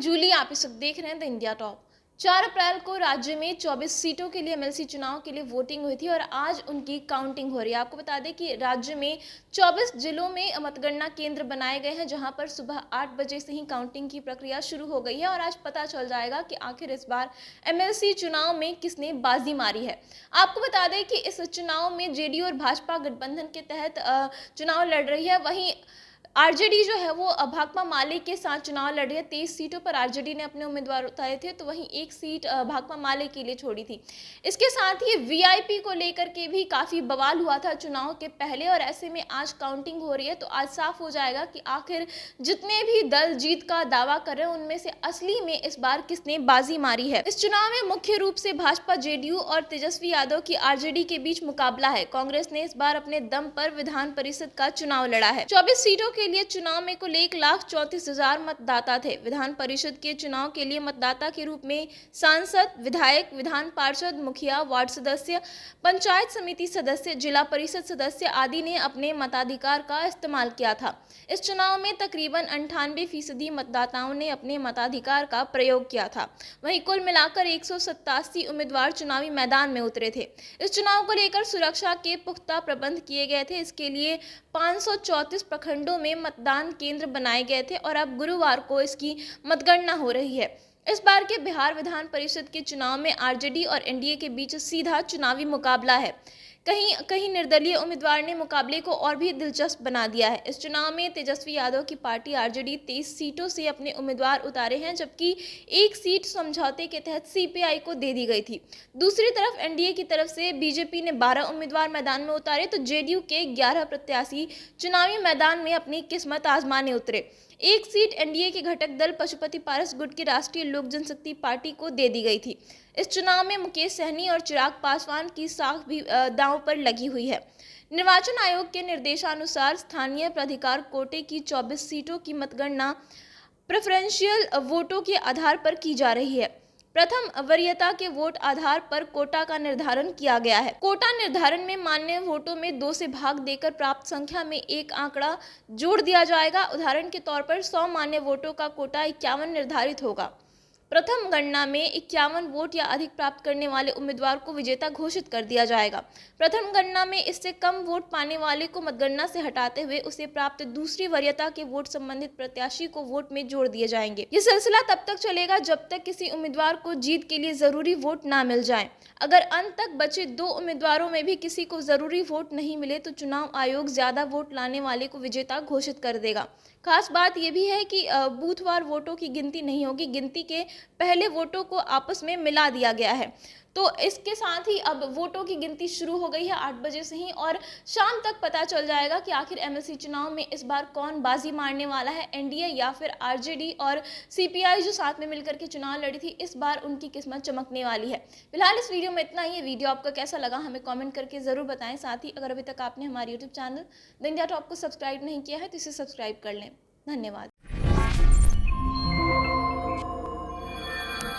जूली, आप इस वक्त देख रहे हैं द इंडिया टॉप। 4 अप्रैल को राज्य में 24 सीटों के लिए एमएलसी चुनाव के लिए वोटिंग हुई थी और आज उनकी काउंटिंग हो रही है। आपको बता दें कि राज्य में 24 जिलों में मतगणना केंद्र बनाए गए हैं, जहां पर सुबह 8 बजे से ही काउंटिंग की प्रक्रिया शुरू हो गई है और आज पता चल जाएगा कि आखिर इस बार एमएलसी चुनाव में किसने बाजी मारी है। आपको बता दें कि इस चुनाव में जेडीयू और भाजपा गठबंधन के तहत चुनाव लड़ रही है। वहीं आरजेडी जो है वो भाकपा माले के साथ चुनाव लड़ रही है। 23 सीटों पर आरजेडी ने अपने उम्मीदवार उतारे थे, तो वहीं एक सीट भाकपा माले के लिए छोड़ी थी। इसके साथ ही वीआईपी को लेकर के भी काफी बवाल हुआ था चुनाव के पहले, और ऐसे में आज काउंटिंग हो रही है तो आज साफ हो जाएगा कि आखिर जितने भी दल जीत का दावा कर रहे हैं उनमें से असली में इस बार किसने बाजी मारी है। इस चुनाव में मुख्य रूप से भाजपा, जेडीयू और तेजस्वी यादव की आरजेडी के बीच मुकाबला है। कांग्रेस ने इस बार अपने दम पर विधान परिषद का चुनाव लड़ा है। 24 सीटों के लिए चुनाव में कुल 1,34,000 मतदाता थे। विधान परिषद के चुनाव के लिए मतदाता के रूप में सांसद, विधायक, विधान पार्षद, मुखिया, वार्ड सदस्य, पंचायत समिति सदस्य, जिला परिषद सदस्य आदि ने अपने मताधिकार का इस्तेमाल किया था। इस चुनाव में तकरीबन 98% मतदाताओं ने अपने मताधिकार का प्रयोग किया था। वहीं कुल मिलाकर 187 उम्मीदवार चुनावी मैदान में उतरे थे। इस चुनाव को लेकर सुरक्षा के पुख्ता प्रबंध किए गए थे। इसके लिए 534 प्रखंडों में मतदान केंद्र बनाए गए थे और अब गुरुवार को इसकी मतगणना हो रही है। इस बार के बिहार विधान परिषद के चुनाव में आरजेडी और एनडीए के बीच सीधा चुनावी मुकाबला है। कहीं कहीं निर्दलीय उम्मीदवार ने मुकाबले को और भी दिलचस्प बना दिया है। इस चुनाव में तेजस्वी यादव की पार्टी आरजेडी 23 सीटों से अपने उम्मीदवार उतारे हैं, जबकि एक सीट समझौते के तहत सीपीआई को दे दी गई थी। दूसरी तरफ एनडीए की तरफ से बीजेपी ने 12 उम्मीदवार मैदान में उतारे, तो जेडीयू के 11 प्रत्याशी चुनावी मैदान में अपनी किस्मत आजमाने उतरे। एक सीट एनडीए के घटक दल पशुपति पारस गुट की राष्ट्रीय लोक जनशक्ति पार्टी को दे दी गई थी। इस चुनाव में मुकेश सहनी और चिराग पासवान की साख भी दांव पर लगी हुई है। निर्वाचन आयोग के निर्देशानुसार स्थानीय प्राधिकार कोटे की 24 सीटों की मतगणना प्रेफरेंशियल वोटों के आधार पर की जा रही है। प्रथम वरीयता के वोट आधार पर कोटा का निर्धारण किया गया है। कोटा निर्धारण में मान्य वोटों में 2 से भाग देकर प्राप्त संख्या में एक आंकड़ा जोड़ दिया जाएगा। उदाहरण के तौर पर 100 मान्य वोटों का कोटा 51 निर्धारित होगा। प्रथम गणना में 51 वोट या अधिक प्राप्त करने वाले उम्मीदवार को विजेता घोषित कर दिया जाएगा। प्रथम गणना में इससे कम वोट पाने वाले को मतगणना से हटाते हुए उसे प्राप्त दूसरी वरीयता के वोट संबंधित प्रत्याशी को वोट में जोड़ दिए जाएंगे। ये सिलसिला तब तक चलेगा जब तक किसी उम्मीदवार को जीत के लिए जरूरी वोट ना मिल जाए। अगर अंत तक बचे 2 उम्मीदवारों में भी किसी को जरूरी वोट नहीं मिले तो चुनाव आयोग ज्यादा वोट लाने वाले को विजेता घोषित कर देगा। खास बात यह भी है कि बूथवार वोटों की गिनती नहीं होगी। गिनती के पहले वोटों को आपस में मिला दिया गया है। तो इसके साथ ही अब वोटों की गिनती शुरू हो गई है 8 बजे से ही, और शाम तक पता चल जाएगा कि आखिर एमएलसी चुनाव में इस बार कौन बाजी मारने वाला है, एनडीए या फिर आरजेडी और सीपीआई जो साथ में मिलकर के चुनाव लड़ी थी, इस बार उनकी किस्मत चमकने वाली है। फिलहाल इस वीडियो में इतना ही है। वीडियो आपका कैसा लगा हमें कॉमेंट करके जरूर बताएं। साथ ही अगर अभी तक आपने हमारे YouTube channel the India top को सब्सक्राइब नहीं किया है तो इसे सब्सक्राइब कर लें। धन्यवाद।